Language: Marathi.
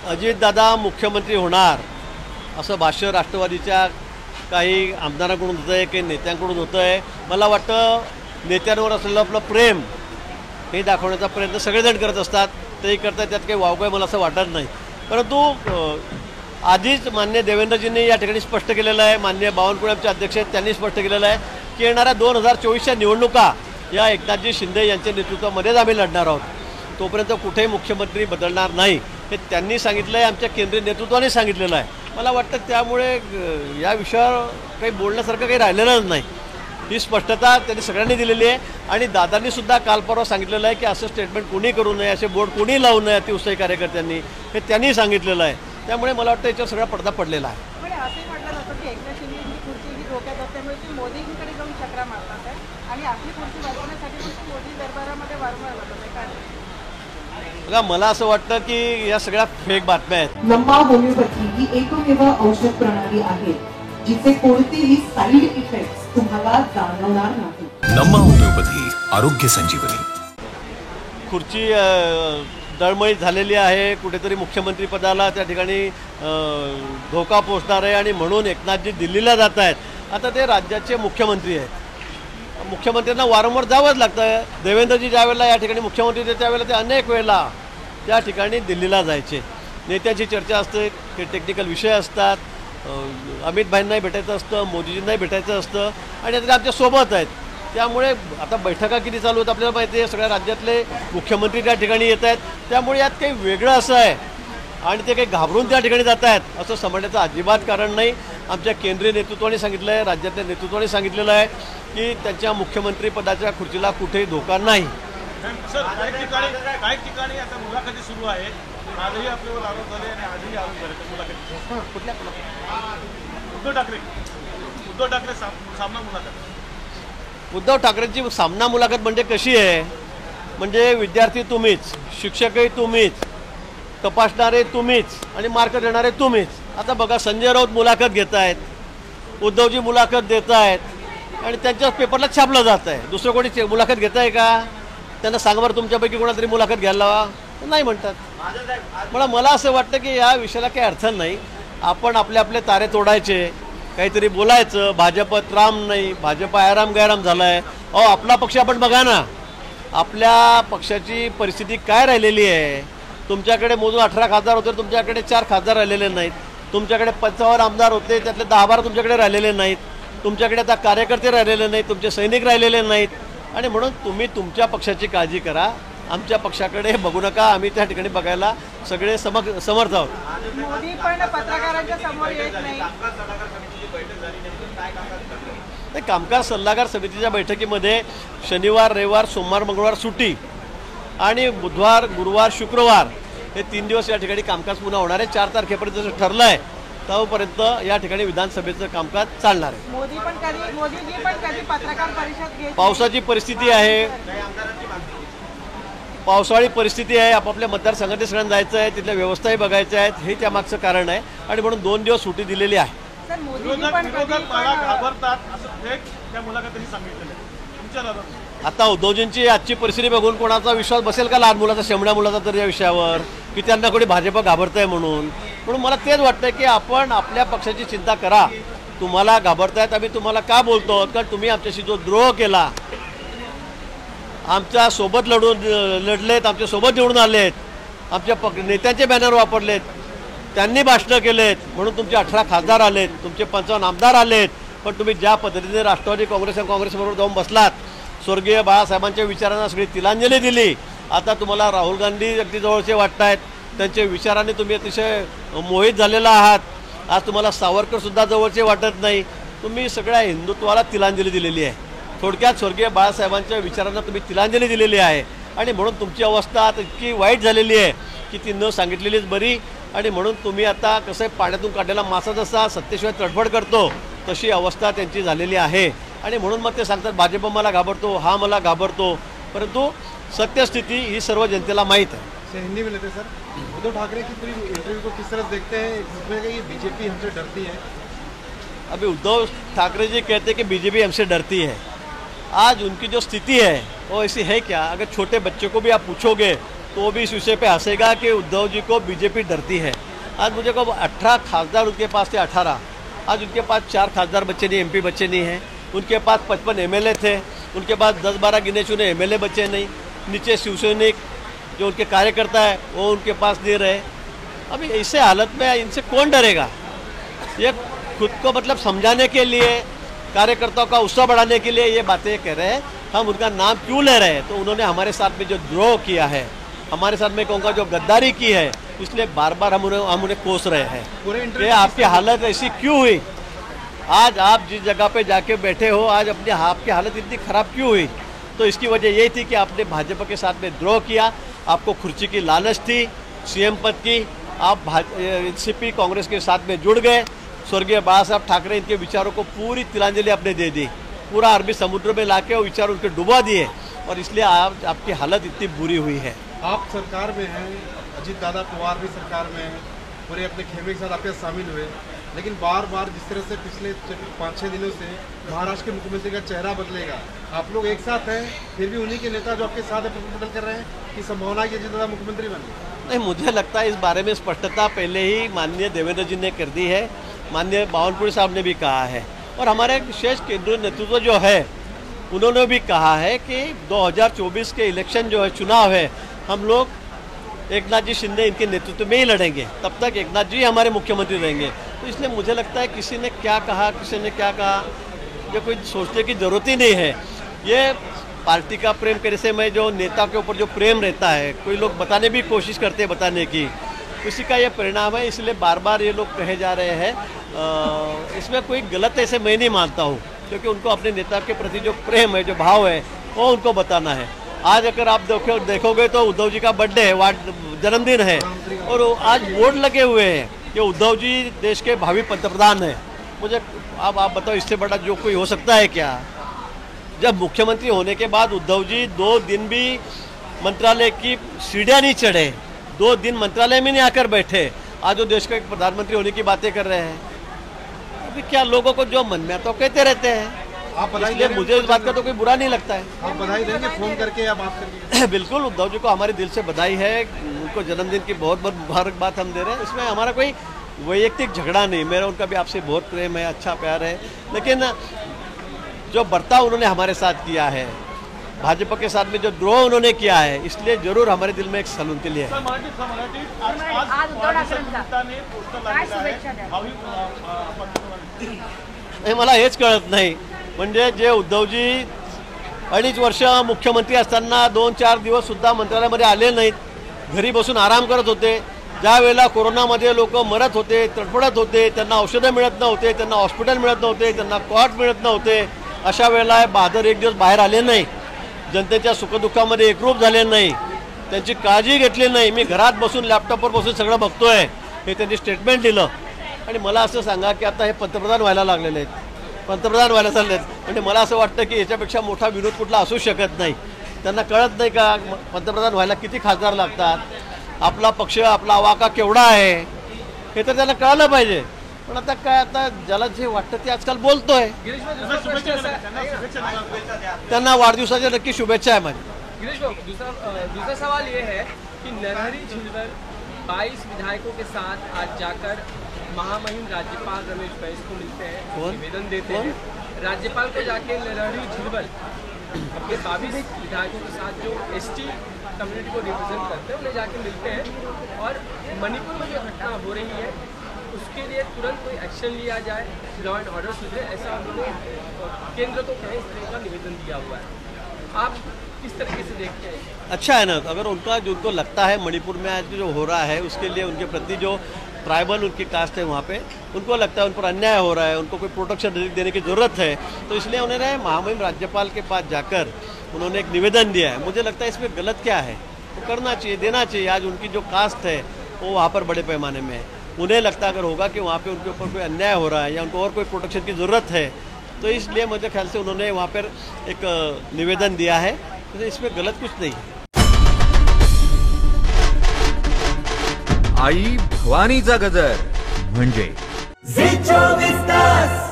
अजितदादा मुख्यमंत्री होणार असं भाष्य राष्ट्रवादीच्या काही आमदारांकडून होतं आहे, काही नेत्यांकडून होतं आहे. मला वाटतं नेत्यांवर असलेलं आपलं प्रेम हे दाखवण्याचा प्रयत्न सगळेजण करत असतात. तेही करतात, त्यात काही वावगं आहे मला असं वाटत नाही. परंतु आधीच मान्य देवेंद्रजींनी या ठिकाणी स्पष्ट केलेलं आहे, मान्य बावनकुळे आमचे अध्यक्ष आहेत त्यांनी स्पष्ट केलेलं आहे की येणाऱ्या 2024च्या निवडणुका या एकनाथजी शिंदे यांच्या नेतृत्वामध्येच आम्ही लढणार आहोत. तोपर्यंत कुठेही मुख्यमंत्री बदलणार नाही हे त्यांनी सांगितलं आहे, आमच्या केंद्रीय नेतृत्वाने सांगितलेलं आहे. मला वाटतं त्यामुळे या विषयावर काही बोलण्यासारखं काही राहिलेलंच नाही. ही स्पष्टता त्यांनी सगळ्यांनी दिलेली आहे. आणि दादांनीसुद्धा काल परवा सांगितलेलं आहे की असं स्टेटमेंट कोणी करू नये, असे बोर्ड कोणी लावू नये अतिउत्साही कार्यकर्त्यांनी, हे त्यांनी सांगितलेलं आहे. त्यामुळे मला वाटतं याच्यावर सगळा पडदा पडलेला आहे. पण असंही म्हटलं जातं की एकनाथ शिंदे ही खुर्ची ही धोक्यात असल्यामुळे ती मोदींकडे जाऊन चक्रा मारतात आहे आणि आपली खुर्ची वाचवण्यासाठी पण मोदी दरबारामध्ये वारंवार जातात आहे. काय बघा, मला असं वाटतं की या सगळ्या फेक बातम्या आहेत. नम्मा होमिओपॅथी ही एकमेव औषध प्रणाली आहे जिचे कोणतेही साईड इफेक्ट्स तुम्हाला जाणवणार नाही. नम्मा होमिओपॅथी आरोग्य संजीवनी. खुर्ची दळमळीत झालेली आहे, कुठेतरी मुख्यमंत्री पदाला त्या ठिकाणी धोका पोचणार आहे आणि म्हणून एकनाथजी दिल्लीला जात आहेत. आता ते राज्याचे मुख्यमंत्री आहेत, मुख्यमंत्र्यांना वारंवार जावंच लागतं. देवेंद्रजी ज्यावेळेला या ठिकाणी मुख्यमंत्री होते त्यावेळेला ते अनेक वेळेला त्या ठिकाणी दिल्लीला जायचे. नेत्यांची चर्चा असते, ते टेक्निकल विषय असतात, अमित भाईंनाही भेटायचं असतं, मोदीजींनाही भेटायचं असतं आणि आता ते आमच्यासोबत आहेत. त्यामुळे आता बैठका किती चालू आहेत आपल्याला माहिती आहे, सगळ्या राज्यातले मुख्यमंत्री त्या ठिकाणी येत आहेत. त्यामुळे यात काही वेगळं असं आहे आणि ते काही घाबरून त्या ठिकाणी जात आहेत असं समजण्याचं अजिबात कारण नाही. आमच्या केंद्रीय नेतृत्वाने सांगितलं आहे, राज्यातल्या नेतृत्वाने सांगितलेलं आहे की त्यांच्या मुख्यमंत्री पदाच्या खुर्चीला कुठेही धोका नाही. सर, काही ठिकाणी आता मुलाखती सुरू आहेत. आजही आपल्यावर आरोप झाले आणि आजही आरोप झाले तर मुलाखती कुठल्या उद्धव ठाकरे सामना मुलाखत. उद्धव ठाकरेंची सामना मुलाखत म्हणजे कशी आहे, म्हणजे विद्यार्थी तुम्हीच, शिक्षकही तुम्हीच, तपासणारे तुम्हीच आणि मार्क देणारे तुम्हीच. आता बघा, संजय राऊत मुलाखत घेत आहेत, उद्धवजी मुलाखत देत आहेत आणि त्यांच्याच पेपरला छापलं जात आहे. दुसरं कोणी मुलाखत घेत आहे का? त्यांना सांगा बरं तुमच्यापैकी कोणातरी मुलाखत घ्यायला लावा, नाही म्हणतात. मला असं वाटतं की या विषयाला काही अर्थ नाही. आपण आपले आपले तारे तोडायचे, काहीतरी बोलायचं. भाजपत राम नाही, भाजप आराम गैराम झाला आहे. आपला पक्ष आपण बघा ना, आपल्या पक्षाची परिस्थिती काय राहिलेली आहे. तुमच्याकडे मोजून 18 खासदार होते, तुमच्याकडे 4 खासदार राहिलेले नाहीत. तुमच्याकडे 55 आमदार होते, त्यातले 10-12 तुमच्याकडे राहिलेले नाहीत. तुमच्याकडे आता कार्यकर्ते राहिलेले नाहीत, तुमचे सैनिक राहिलेले नाहीत. आणि म्हणून तुम्ही तुमच्या पक्षाची काळजी करा, आमच्या पक्षाकडे बघू नका. आम्ही त्या ठिकाणी बघायला सगळे समर्थ आहोत. मोदी पण पत्रकारांच्या समोर येत नाही. कामकाज सल्लागार समितीच्या बैठकीमध्ये शनिवार, रविवार, सोमवार, मंगळवार सुट्टी आणि बुधवार, गुरुवार, शुक्रवार हे 3 दिवस या ठिकाणी कामकाज पुन्हा होणार आहे. 4 तारखेपर्यंत जसं ठरलं आहे तोपर्यंत या ठिकाणी विधानसभेचं कामकाज चालणार आहे. मोदीजी पण कधी पत्रकार परिषद घेत. पावसाची परिस्थिती आहे, पावसाळी परिस्थिती आहे, आपापल्या मतदारसंघात सगळ्यांना जायचं आहे, तिथल्या व्यवस्थाही बघायच्या आहेत, हे त्यामागचं कारण आहे आणि म्हणून 2 दिवस सुट्टी दिलेली आहे. आता उद्धवजींची आजची परिस्थिती बघून कोणाचा विश्वास बसेल का लहान मुलाचा, शेमड्या मुलाचा तर या विषयावर की त्यांना कोणी भाजप घाबरतंय म्हणून मला तेच वाटतं की आपण आपल्या पक्षाची चिंता करा. तुम्हाला घाबरतायत, आम्ही तुम्हाला का बोलतो, कारण तुम्ही आमच्याशी जो द्रोह केला, आमच्या सोबत लढलेत, आमच्या सोबत निवडून आलेत, आमच्या नेत्यांचे बॅनर वापरलेत, त्यांनी भाषणं केलेत, म्हणून तुमचे 18 खासदार आलेत, तुमचे 55 आमदार आलेत. पण तुम्ही ज्या पद्धतीने राष्ट्रवादी काँग्रेस आणि काँग्रेसबरोबर जाऊन बसलात, स्वर्गीय बाळासाहेबांच्या विचारांना सगळी तिलांजली दिली. आता तुम्हाला राहुल गांधी अगदी जवळचे वाटत आहेत, त्यांच्या विचारांनी तुम्ही अतिशय मोहित झालेला आहात. आज तुम्हाला सावरकरसुद्धा जवळचे वाटत नाही. तुम्ही सगळ्या हिंदुत्वाला तिलांजली दिलेली आहे. थोडक्यात स्वर्गीय बाळासाहेबांच्या विचारांना तुम्ही तिलांजली दिलेली आहे आणि म्हणून तुमची अवस्था आता इतकी वाईट झालेली आहे की ती न सांगितलेलीच बरी. आणि म्हणून तुम्ही आता कसं आहे, पाण्यातून काढलेला मासा जसा सत्तेशिवाय तडफड करतो तशी अवस्था त्यांची झालेली आहे. आणि म्हणून मग ते सांगतात भाजप मला घाबरतो, हा मला घाबरतो, परंतु सत्यस्थिती ही सर्व जनतेला माहीत है. हिंदी में लेते सर, उद्धव ठाकरे की पूरी इंटरव्यू को किस तरह देखते हैं? इसमें कि बीजेपी हमसे डरती है. अभी उद्धव ठाकरे जी कहते हैं कि बीजेपी हमसे डरती है. आज उनकी जो स्थिति है वो ऐसी है क्या? अगर छोटे बच्चे को भी आप पूछोगे तो भी इस विषय पे हंसेगा कि उद्धव जी को बीजेपी डरती है। आज मुझे को 18 खासदार उनके पास थे, 18। आज उनके पास 4 खासदार बच्चे नहीं, MP बच्चे नहीं हैं। उनके पास 55 MLA थे, उनके पास 10-12 गिने चुने MLA बच्चे नहीं। नीचे शिवसैनिक जो उनके कार्यकर्ता है वो उनके पास नहीं रहे। अभी ऐसे हालत में इनसे कौन डरेगा? ये खुद को मतलब समझाने के लिए, कार्यकर्ताओं का उत्साह बढ़ाने के लिए ये बातें कह रहे हैं। हम उनका नाम क्यों ले रहे हैं? तो उन्होंने हमारे साथ में जो द्रोह किया है, हमारे साथ में कहूँगा जो गद्दारी की है, इसलिए बार बार हम उन्हें कोस रहे हैं कि आपकी हालत ऐसी क्यों हुई। आज आप जिस जगह पे जाके बैठे हो, आज अपने आपकी हालत इतनी खराब क्यों हुई? तो इसकी वजह यही थी कि आपने भाजपा के साथ में द्रोह किया। आपको खुर्ची की लालच थी, CM पद की। आप NCP कांग्रेस के साथ में जुड़ गए। स्वर्गीय बाला साहब ठाकरे इनके विचारों को पूरी तिलांजलि आपने दे दी, पूरा अरबी समुद्र में लाके वो विचार उनके डुबा दिए, और इसलिए आपकी हालत इतनी बुरी हुई है। आप सरकार में हैं, अजीत दादा पवार भी सरकार में हैं, पूरे अपने खेमे के साथ आपके साथ शामिल हुए, लेकिन बार बार जिस तरह से पिछले 5-6 दिनों से महाराष्ट्र के मुख्यमंत्री का चेहरा बदलेगा, आप लोग एक साथ हैं, फिर भी उन्हीं के नेता जो आपके साथ बदल कर रहे हैं कि संभावना है कि अजीत दादा मुख्यमंत्री बने? नहीं, मुझे लगता है इस बारे में स्पष्टता पहले ही माननीय देवेंद्र जी ने कर दी है, माननीय बावनकुळे साहब ने भी कहा है, और हमारे विशेष केंद्रीय नेतृत्व जो है उन्होंने भी कहा है कि 2024 के इलेक्शन जो है, चुनाव है, हम लोग एकनाथ जी शिंदे इनके नेतृत्व में ही लड़ेंगे। तब तक एकनाथ जी हमारे मुख्यमंत्री रहेंगे। तो इसलिए मुझे लगता है किसी ने क्या कहा, किसी ने क्या कहा, ये कोई सोचने की ज़रूरत ही नहीं है। ये पार्टी का प्रेम कैसे में जो नेता के ऊपर जो प्रेम रहता है, कोई लोग बताने भी कोशिश करते हैं बताने की, उसी का ये परिणाम है। इसलिए बार बार ये लोग कहे जा रहे हैं। इसमें कोई गलत ऐसे मैं नहीं मानता हूँ, क्योंकि उनको अपने नेता के प्रति जो प्रेम है, जो भाव है, वो उनको बताना है। आज अगर आप देखोगे तो उद्धव जी का बर्थडे है, जन्मदिन है, और आज बोर्ड लगे हुए हैं कि उद्धव जी देश के भावी पंतप्रधान हैं। मुझे अब आप बताओ, इससे बड़ा जो कोई हो सकता है क्या? जब मुख्यमंत्री होने के बाद उद्धव जी 2 दिन भी मंत्रालय की सीढ़ियाँ नहीं चढ़े, 2 दिन मंत्रालय में नहीं आकर बैठे, आज वो देश का एक प्रधानमंत्री होने की बातें कर रहे हैं। अभी क्या लोगों को जो मन में तो कहते रहते हैं। आप बधाई इसलिए मुझे इस बात का तो कोई बुरा नहीं लगता है। आप बधाई देंगे फोन करके या बात करके? बिल्कुल, उद्धव जी को हमारे दिल से बधाई है। उनको जन्मदिन की बहुत बहुत मुबारकबाद हम दे रहे हैं। इसमें हमारा कोई वैयक्तिक झगड़ा नहीं, मेरा उनका भी आपसे बहुत प्रेम है, अच्छा प्यार है। लेकिन जो बर्ताव उन्होंने हमारे साथ किया है, भाजपा के साथ में जो द्रोह उन्होंने किया है, इसलिए जरूर हमारे दिल में एक सन उनके लिए है। आज उद्धव ठाकरेंचा मला हेच कळत नाही, म्हणजे जे उद्धवजी 2.5 वर्ष मुख्यमंत्री असताना 2-4 दिवस सुद्धा मंत्रालयामध्ये आले नाहीत, घरी बसून आराम करत होते। ज्या वेळेला कोरोनामध्ये लोक मरत होते, तडफडत होते, त्यांना औषधं मिळत नव्हते, त्यांना हॉस्पिटल मिळत नव्हते, त्यांना कॉट मिळत नव्हते, अशा वेळेला बहादर एक दिवस बाहेर आले नाही, जनतेच्या सुखदुःखामध्ये एकरूप झाले नाही, त्यांची काळजी घेतली नाही। मी घरात बसून लॅपटॉपवर बसून सगळं बघतोय, हे त्यांनी स्टेटमेंट दिलं। आणि मला असं सांगा की आता हे पंतप्रधान व्हायला लागलेले आहेत, पंतप्रधान व्हायला चाललेत, म्हणजे मला असं वाटतं की याच्यापेक्षा मोठा विरोध कुठला असू शकत नाही। त्यांना कळत नाही का पंतप्रधान व्हायला किती खासदार लागतात, आपला पक्ष, आपला आवाका केवढा आहे, हे तर त्यांना कळलं पाहिजे। पण आता काय, आता ज्याला जे वाटतं ते आजकाल बोलतोय। त्यांना वाढदिवसाच्या नक्की शुभेच्छा आहे माझी। गिरीश भाऊ, दूसरा सवाल ये है कि नरहरी झिलवर 22 विधायकों के साथ आज जाकर महामहिम राज्यपाल रमेश बैस को मिलते हैं, निवेदन देते हैं। राज्यपाल को जाके नरहरी झिलवर अपने 22 विधायकों के साथ जो ST कम्युनिटी को रिप्रेजेंट करते हैं, उन्हें जाके मिलते हैं, और मणिपुर में जो घटना हो रही है उसके लिए तुरंत कोई एक्शन लिया जाए, लॉ एंड ऑर्डर सुधरे, ऐसा उन्होंने केंद्र को कहीं इस तरह का निवेदन दिया हुआ है। आप किस तरीके से देखते हैं? अच्छा है ना, अगर उनका जो उनको लगता है मणिपुर में आज जो हो रहा है उसके लिए उनके प्रति जो ट्राइबल उनकी कास्ट है वहाँ पे उनको लगता है उन पर अन्याय हो रहा है, उनको कोई प्रोटेक्शन देने की ज़रूरत है, तो इसलिए उन्होंने महामहिम राज्यपाल के पास जाकर उन्होंने एक निवेदन दिया है। मुझे लगता है इसमें गलत क्या है, तो करना चाहिए, देना चाहिए। आज उनकी जो कास्ट है वो वहाँ पर बड़े पैमाने में है, उन्हें लगता अगर होगा कि वहाँ पे उनके ऊपर कोई अन्याय हो रहा है या उनको और कोई प्रोटेक्शन की ज़रूरत है, तो इसलिए मुझे ख्याल से उन्होंने वहाँ पर एक निवेदन दिया है, तो इसमें गलत कुछ नहीं है। आई भवानीचा गजर म्हणजे झी 24 तास।